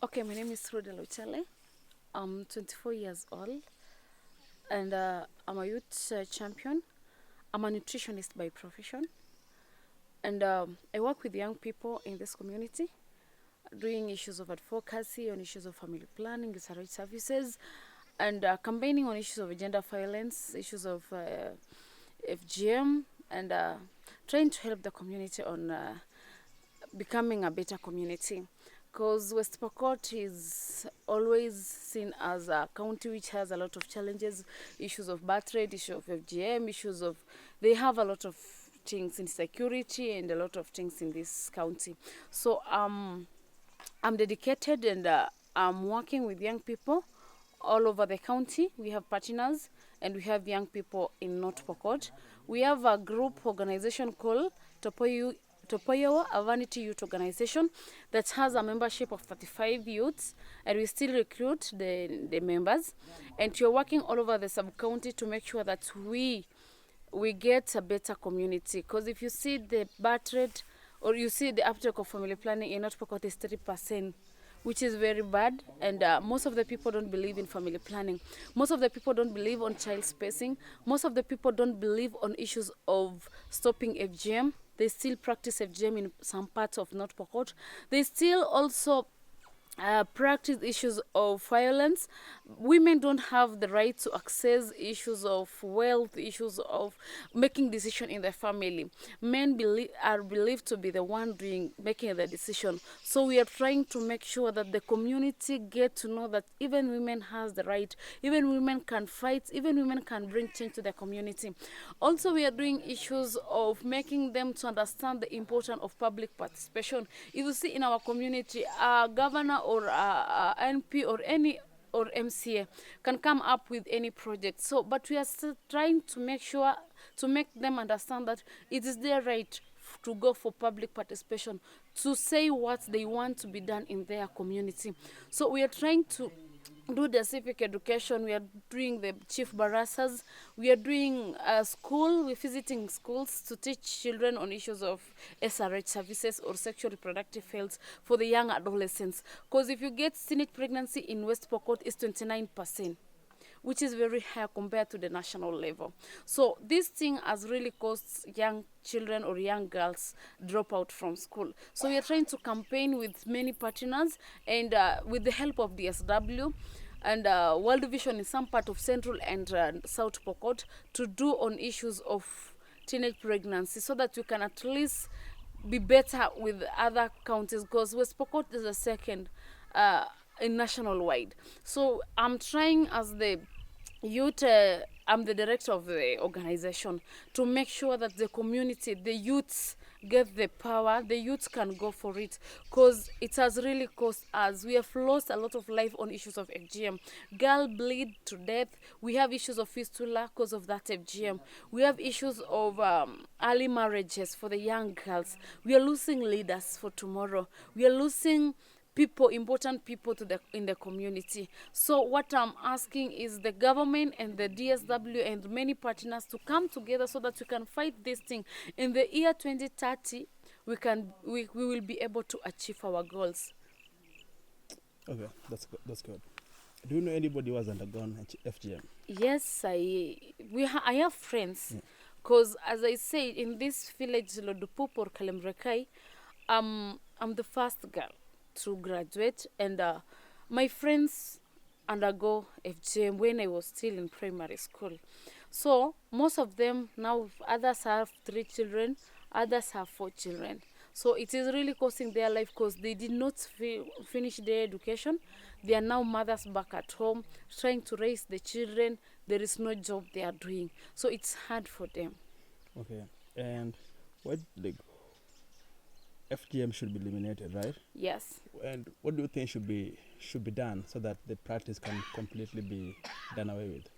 Okay, my name is Rhoda Lochale. I'm 24 years old and I'm a youth champion. I'm a nutritionist by profession and I work with young people in this community doing issues of advocacy on issues of family planning, research services, and campaigning on issues of gender violence, issues of FGM, and trying to help the community on becoming a better community. Because West Pokot is always seen as a county which has a lot of challenges, issues of birth rate, issue of FGM, issues of, they have a lot of things in security and a lot of things in this county. So I'm dedicated and I'm working with young people all over the county. We have partners and we have young people in North Pokot. We have a group organization called Topoyo, a vanity youth organization that has a membership of 35 youths, and we still recruit the members. And we're working all over the sub-county to make sure that we get a better community. Because if you see the birth rate or you see the uptake of family planning in North Pokot is 30%, which is very bad. And most of the people don't believe in family planning. Most of the people don't believe on child spacing. Most of the people don't believe on issues of stopping FGM. They still practice FGM in some parts of North Pokot. They still also practice issues of violence. Women don't have the right to access issues of wealth, issues of making decision in the family. Men are believed to be the one making the decision. So we are trying to make sure that the community get to know that even women has the right, even women can fight, even women can bring change to the community. Also, we are doing issues of making them to understand the importance of public participation. If you see in our community, a governor or a NP or any or MCA can come up with any project. So, but we are still trying to make sure to make them understand that it is their right to go for public participation, to say what they want to be done in their community. So we are trying to do the civic education. We are doing the chief barasas. We are doing school. We're visiting schools to teach children on issues of SRH services or sexual reproductive health for the young adolescents. Because if you get teenage pregnancy in West Pokot, it's 29%, which is very high compared to the national level. So this thing has really caused young children or young girls drop out from school. So we are trying to campaign with many partners and with the help of the SW and World Vision in some part of Central and South Pokot to do on issues of teenage pregnancy so that you can at least be better with other counties, because West Pokot is the second in national wide. So I'm trying as the youth, I'm the director of the organization, to make sure that the community, the youths get the power, the youths can go for it, because it has really cost us. We have lost a lot of life on issues of FGM. Girl bleed to death. We have issues of fistula because of that FGM. We have issues of early marriages for the young girls. We are losing leaders for tomorrow. We are losing people, important people in the community. So what I'm asking is the government and the DSW and many partners to come together so that we can fight this thing. In the year 2030, we will be able to achieve our goals. Okay, that's good. Do you know anybody who has undergone FGM? Yes, I have friends, because as I say, in this village Lodupup or Kalemrekai, I'm the first girl to graduate, and my friends undergo FGM when I was still in primary school. So most of them now, others have 3 children, others have 4 children. So it is really costing their life because they did not finish their education. They are now mothers back at home trying to raise the children. There is no job they are doing. So it's hard for them. Okay, and what the FGM should be eliminated, right? Yes. And what do you think should be done so that the practice can completely be done away with?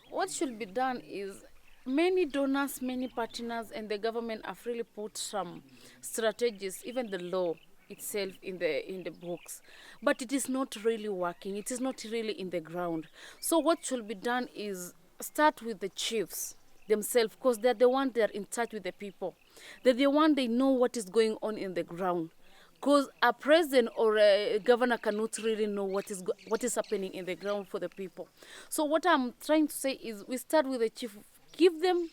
What should be done is many donors, many partners, and the government have really put some strategies, even the law itself in the books, but it is not really working. It is not really in the ground. So what should be done is start with the chiefs themselves, because they're the one, they're in touch with the people. They're the one, they know what is going on in the ground. because a president or a governor cannot really know what is happening in the ground for the people. So what I'm trying to say is we start with the chief, give them,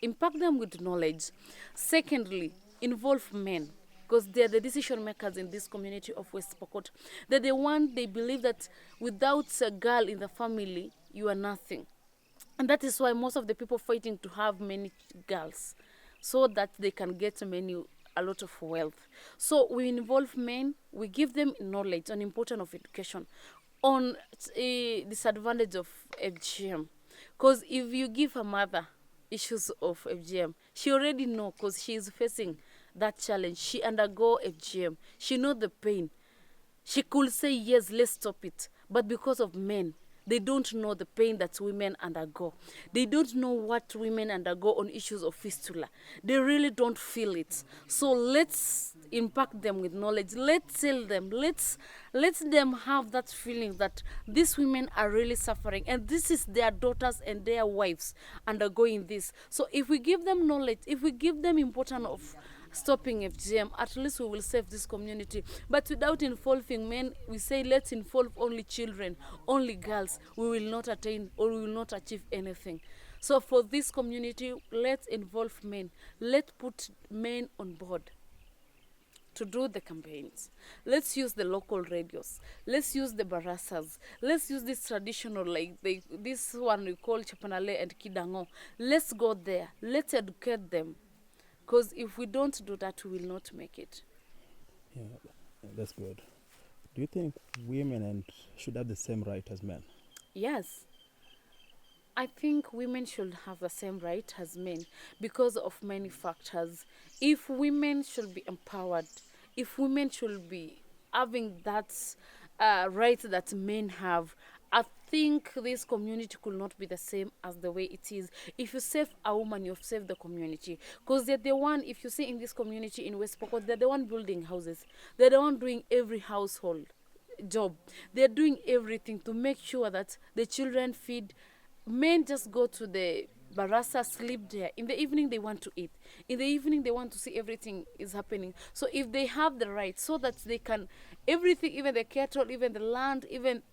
impact them with knowledge. Secondly, involve men, because they're the decision makers in this community of West Pokot. They're the one, they believe that without a girl in the family, you are nothing. And that is why most of the people fighting to have many girls, so that they can get a lot of wealth. So we involve men, we give them knowledge on importance of education, on a disadvantage of FGM. Because if you give a mother issues of FGM, she already know, because she is facing that challenge. She undergo FGM. She know the pain. She could say, yes, let's stop it. But because of men, they don't know the pain that women undergo. They don't know what women undergo on issues of fistula. They really don't feel it. So let's impact them with knowledge. Let's tell them. Let them have that feeling that these women are really suffering, and this is their daughters and their wives undergoing this. So if we give them knowledge, if we give them importance of stopping FGM, at least we will save this community. But without involving men, we say let's involve only children, only girls, we will not attain or we will not achieve anything. So for this community, let's involve men. Let's put men on board to do the campaigns. Let's use the local radios. Let's use the barasas. Let's use this traditional, like this one we call Chapanale and Kidango. Let's go there. Let's educate them. Because if we don't do that, we will not make it. Yeah, that's good. Do you think women should have the same right as men? Yes. I think women should have the same right as men because of many factors. If women should be empowered, if women should be having that right that men have, I think this community could not be the same as the way it is. If you save a woman, you've saved the community. Because they're the one, if you see in this community in West Pokot, they're the one building houses. They're the one doing every household job. They're doing everything to make sure that the children feed. Men just go to the barasa, sleep there. In the evening, they want to eat. In the evening, they want to see everything is happening. So if they have the right, so that they can, everything, even the cattle, even the land, even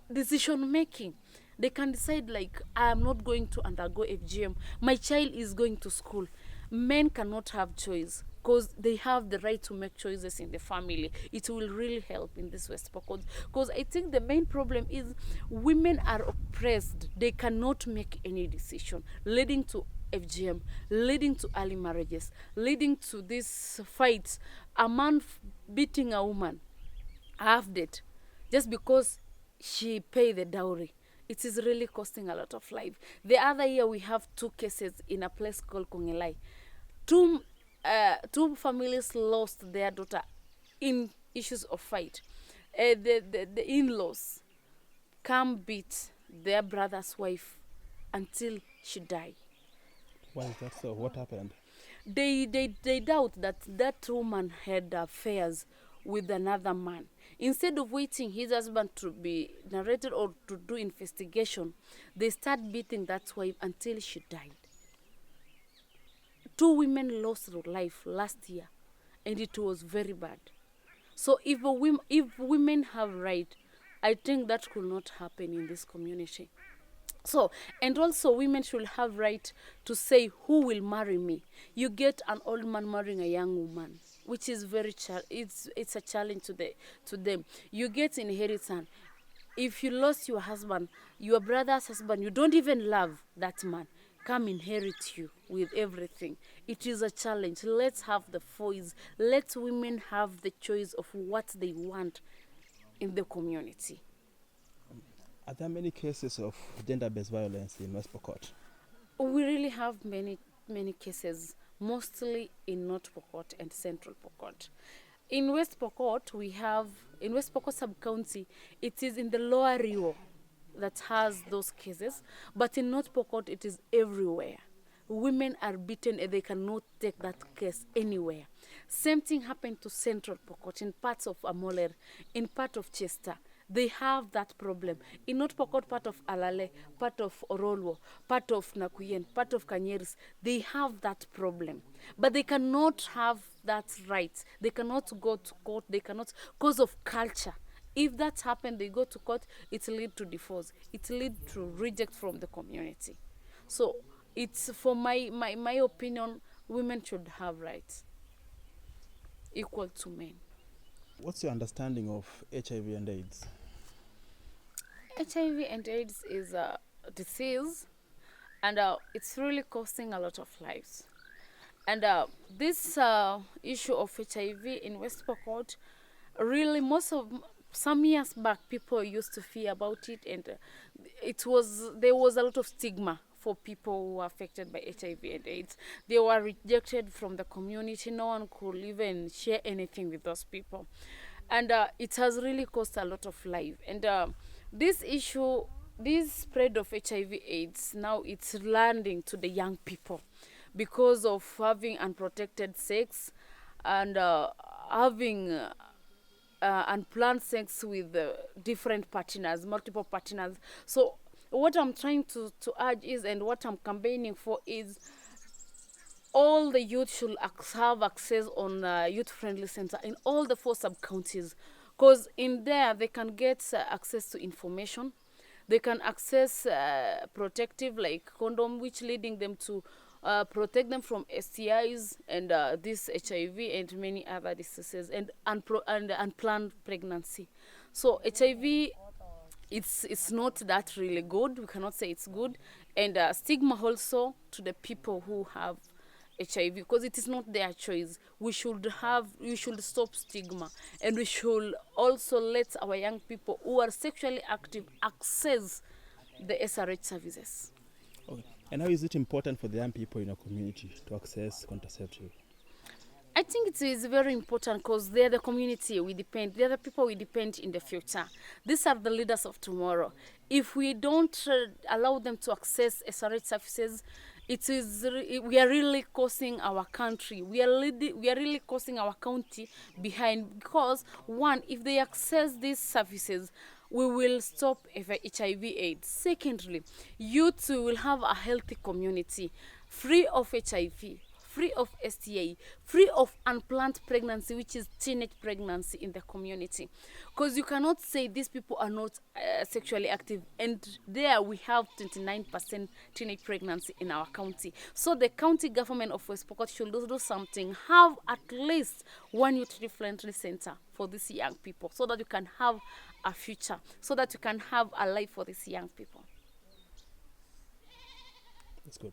decision making, they can decide, like, I am not going to undergo FGM, my child is going to school. Men cannot have choice because they have the right to make choices in the family. It will really help in this West Pokot, because I think the main problem is women are oppressed. They cannot make any decision, leading to FGM, leading to early marriages, leading to these fights. A man beating a woman half dead just because she paid the dowry. It is really costing a lot of life. The other year we have 2 cases in a place called Kongelai. Two families lost their daughter in issues of fight. The in-laws come beat their brother's wife until she died. Why is that so? What happened? They doubt that woman had affairs with another man. Instead of waiting his husband to be narrated or to do investigation, they start beating that wife until she died. 2 women lost their life last year, and it was very bad. So if women have right, I think that could not happen in this community. So, and also women should have right to say who will marry me. You get an old man marrying a young woman, which is very it's a challenge to them. You get inheritance. If you lost your husband, your brother's husband, you don't even love that man, come inherit you with everything. It is a challenge. Let's have the voice. Let women have the choice of what they want in the community. Are there many cases of gender-based violence in West Pokot? We really have many cases, mostly in North Pokot and Central Pokot. In West Pokot, in West Pokot sub-county, it is in the lower Rio that has those cases, but in North Pokot, it is everywhere. Women are beaten and they cannot take that case anywhere. Same thing happened to Central Pokot, in parts of Amoler, in part of Chester. they have that problem. In North Pokot, part of Alale, part of Orolwo, part of Nakuyen, part of Kanyeris, they have that problem. But they cannot have that right. They cannot go to court. They cannot, because of culture. If that happened, they go to court, it lead to divorce. It lead to reject from the community. So it's, for my opinion, women should have rights equal to men. What's your understanding of HIV and AIDS? HIV and AIDS is a disease, and it's really costing a lot of lives. And this issue of HIV in West Pokot, really, some years back, people used to fear about it, and there was a lot of stigma for people who were affected by HIV and AIDS. They were rejected from the community. No one could even share anything with those people, and it has really cost a lot of life. And this issue, this spread of HIV/AIDS, now it's landing to the young people because of having unprotected sex and having unplanned sex with different partners, multiple partners. So what I'm trying to urge is, and what I'm campaigning for is, all the youth should have access on youth-friendly center in all the 4 sub-counties, because in there they can get access to information. They can access protective, like condom, which leading them to protect them from STIs and this HIV and many other diseases, and unplanned pregnancy. So HIV, it's not that really good. We cannot say it's good. And stigma also to the people who have HIV, because it is not their choice. We should stop stigma, and we should also let our young people who are sexually active access the SRH services. Okay. And how is it important for the young people in our community to access contraceptive? I think it is very important, because they're the community we depend. They're the people we depend in the future. These are the leaders of tomorrow. If we don't allow them to access SRH services, we are really causing our country. We are really causing our county behind, because one, if they access these services, we will stop HIV/AIDS. Secondly, youth will have a healthy community, free of HIV, free of STI, free of unplanned pregnancy, which is teenage pregnancy in the community. Because you cannot say these people are not sexually active, and there we have 29% teenage pregnancy in our county. So the county government of West Pokot should do something, have at least one youth-friendly center for these young people, so that you can have a future, so that you can have a life for these young people. That's good.